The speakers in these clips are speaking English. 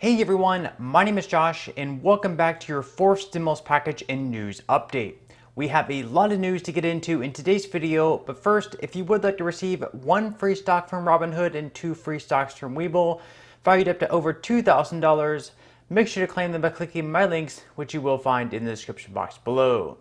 Hey everyone, my name is Josh and welcome back to your fourth stimulus package and news update. We have a lot of news to get into in today's video, but first, if you would like to receive 1 free stock from Robinhood and 2 free stocks from Webull, valued up to over $2,000, make sure to claim them by clicking my links, which you will find in the description box below.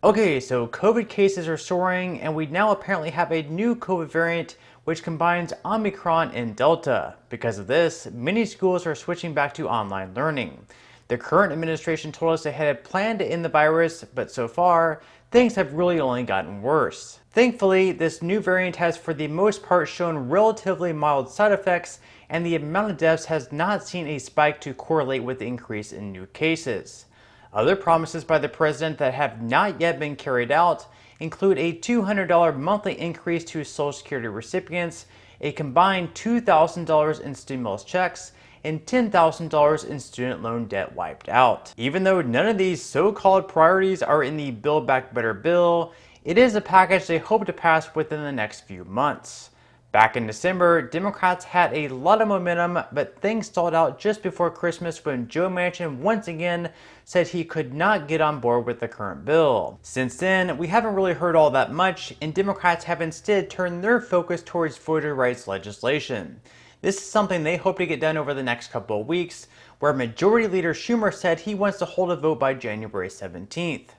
Okay, so COVID cases are soaring and we now apparently have a new COVID variant which combines Omicron and Delta. Because of this, many schools are switching back to online learning. The current administration told us they had a plan to end the virus, but so far, things have really only gotten worse. Thankfully, this new variant has for the most part shown relatively mild side effects, and the amount of deaths has not seen a spike to correlate with the increase in new cases. Other promises by the president that have not yet been carried out include a $200 monthly increase to Social Security recipients, a combined $2,000 in stimulus checks, and $10,000 in student loan debt wiped out. Even though none of these so-called priorities are in the Build Back Better bill, it is a package they hope to pass within the next few months. Back in December, Democrats had a lot of momentum, but things stalled out just before Christmas when Joe Manchin once again said he could not get on board with the current bill. Since then, we haven't really heard all that much, and Democrats have instead turned their focus towards voter rights legislation. This is something they hope to get done over the next couple of weeks, where Majority Leader Schumer said he wants to hold a vote by January 17th.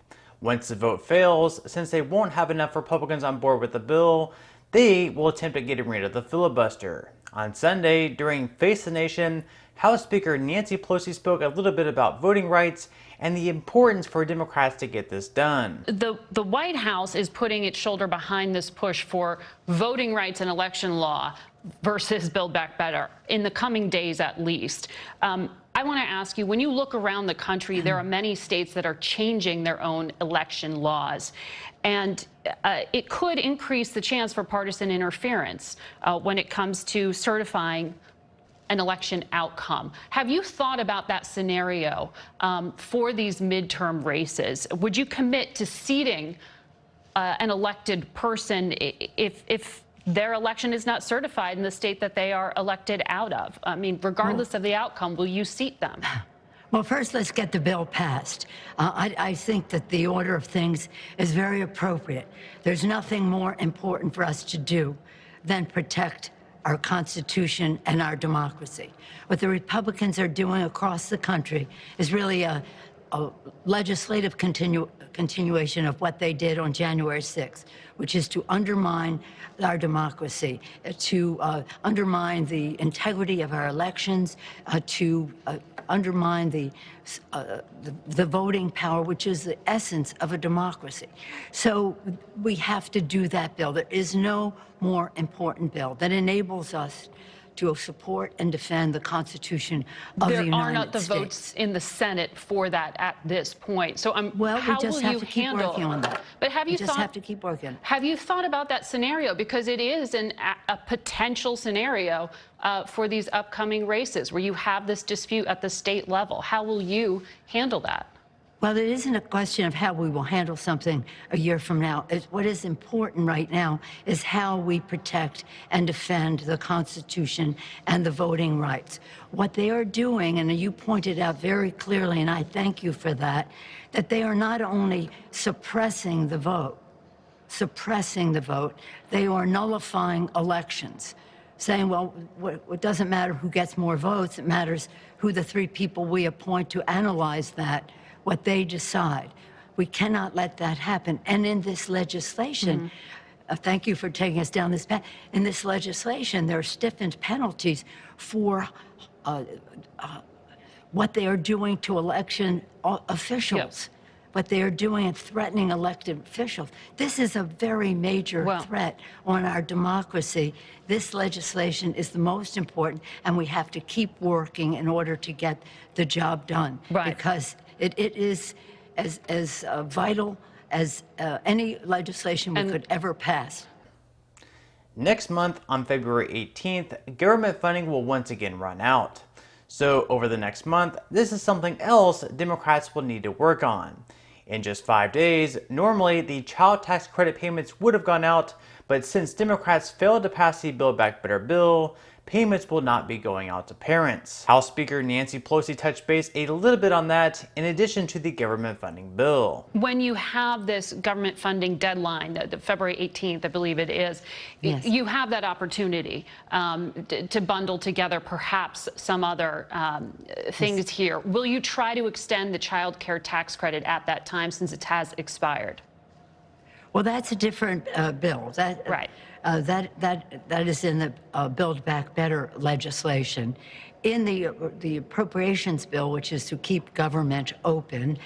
Once the vote fails, since they won't have enough Republicans on board with the bill, they will attempt at getting rid of the filibuster. On Sunday, during Face the Nation, House Speaker Nancy Pelosi spoke a little bit about voting rights and the importance for Democrats to get this done. The White House is putting its shoulder behind this push for voting rights and election law versus Build Back Better in the coming days at least. I want to ask you, when you look around the country, there are many states that are changing their own election laws. And it could increase the chance for partisan interference when it comes to certifying an election outcome. Have you thought about that scenario for these midterm races? Would you commit to seating an elected person if their election is not certified in the state that they are elected out of? I mean, regardless of the outcome, will you seat them? Well, first, let's get the bill passed. I think that the order of things is very appropriate. There's nothing more important for us to do than protect our Constitution and our democracy. What the Republicans are doing across the country is really a legislative continuation of what they did on January 6th, which is to undermine our democracy, to undermine the integrity of our elections, to undermine the voting power, which is the essence of a democracy. So we have to do that bill. There is no more important bill that enables us to support and defend the Constitution of the United States. There are not the votes in the Senate for that at this point. So well, how we just will have you to keep handle working on that. But have you just have to keep working. Have you thought about that scenario? Because it is a potential scenario for these upcoming races where you have this dispute at the state level. How will you handle that? Well, it isn't a question of how we will handle something a year from now. What is important right now is how we protect and defend the Constitution and the voting rights. What they are doing, and you pointed out very clearly, and I thank you for that, that they are not only suppressing the vote, they are nullifying elections, saying, well, it doesn't matter who gets more votes, it matters who the 3 people we appoint to analyze that, what they decide. We cannot let that happen. And in this legislation, thank you for taking us down this path. In this legislation, there are stiffened penalties for what they are doing to election officials. What they are doing and threatening elected officials. This is a very major threat on our democracy. This legislation is the most important, and we have to keep working in order to get the job done. Because it is as vital as any legislation we could ever pass. Next month, on February 18th, government funding will once again run out. So over the next month, this is something else Democrats will need to work on. In just 5 days, normally the child tax credit payments would have gone out, but since Democrats failed to pass the Build Back Better bill, payments will not be going out to parents. House Speaker Nancy Pelosi touched base a little bit on that in addition to the government funding bill. When you have this government funding deadline, the February 18th, I believe it is, Yes. you have that opportunity to bundle together perhaps some other things here. Will you try to extend the child care tax credit at that time since it has expired? Well, that's a different bill. Right. That is in the Build Back Better legislation. In the appropriations bill, which is to keep government open,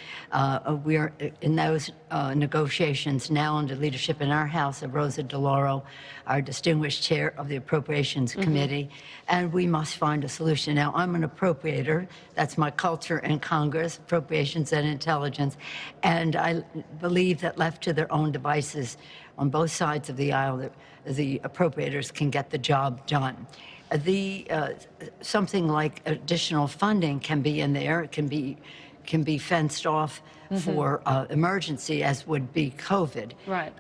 we are in those negotiations now under leadership in our House of Rosa DeLauro, our distinguished chair of the Appropriations Committee, and we must find a solution. Now, I'm an appropriator. That's my culture in Congress, appropriations and intelligence, and I believe that left to their own devices on both sides of the aisle, the appropriators can get the job done. Something like additional funding can be in there. It can be fenced off for emergency, as would be COVID. Right.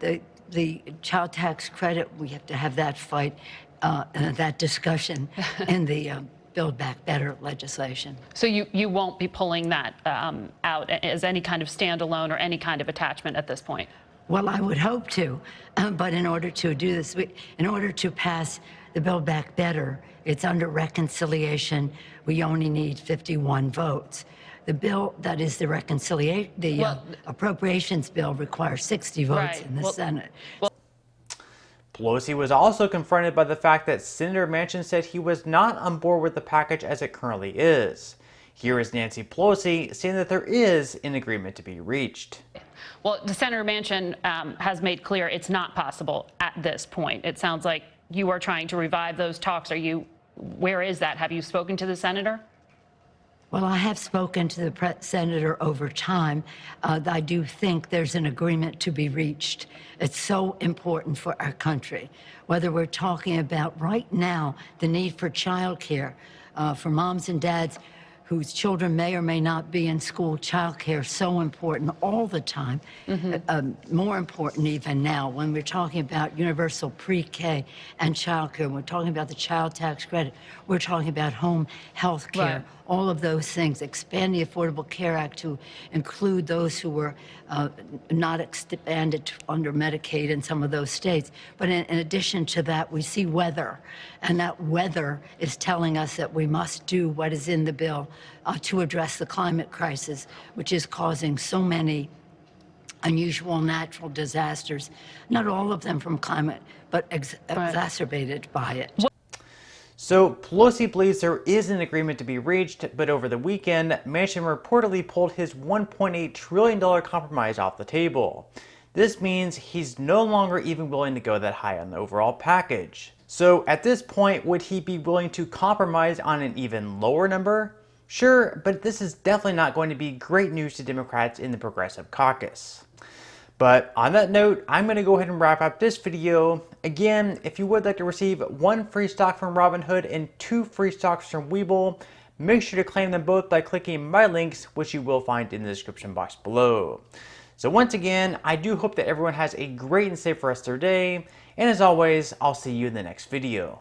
The child tax credit, we have to have that fight, that discussion in the Build Back Better legislation. So you won't be pulling that out as any kind of standalone or any kind of attachment at this point? Well, I would hope to, but in order to do this, in order to pass the Build Back Better, it's under reconciliation. We only need 51 votes. The bill that is the appropriations bill requires 60 votes Right. in the Senate. Pelosi was also confronted by the fact that Senator Manchin said he was not on board with the package as it currently is. Here is Nancy Pelosi saying that there is an agreement to be reached. Well, the Senator Manchin has made clear it's not possible at this point. It sounds like you are trying to revive those talks. Where is that? Have you spoken to the senator? Well, I have spoken to the senator over time. I do think there's an agreement to be reached. It's so important for our country. Whether we're talking about right now the need for childcare for moms and dads whose children may or may not be in school, childcare so important all the time, more important even now when we're talking about universal pre-K and childcare. We're talking about the child tax credit. We're talking about home health care. Right. All of those things, expand the Affordable Care Act to include those who were not expanded under Medicaid in some of those states. But in addition to that, we see weather, and that weather is telling us that we must do what is in the bill to address the climate crisis, which is causing so many unusual natural disasters, not all of them from climate, but exacerbated by it. So Pelosi believes there is an agreement to be reached, but over the weekend, Manchin reportedly pulled his $1.8 trillion compromise off the table. This means he's no longer even willing to go that high on the overall package. So at this point, would he be willing to compromise on an even lower number? Sure, but this is definitely not going to be great news to Democrats in the Progressive Caucus. But on that note, I'm going to go ahead and wrap up this video. Again, if you would like to receive 1 free stock from Robinhood and 2 free stocks from Webull, make sure to claim them both by clicking my links, which you will find in the description box below. So once again, I do hope that everyone has a great and safe rest of their day. And as always, I'll see you in the next video.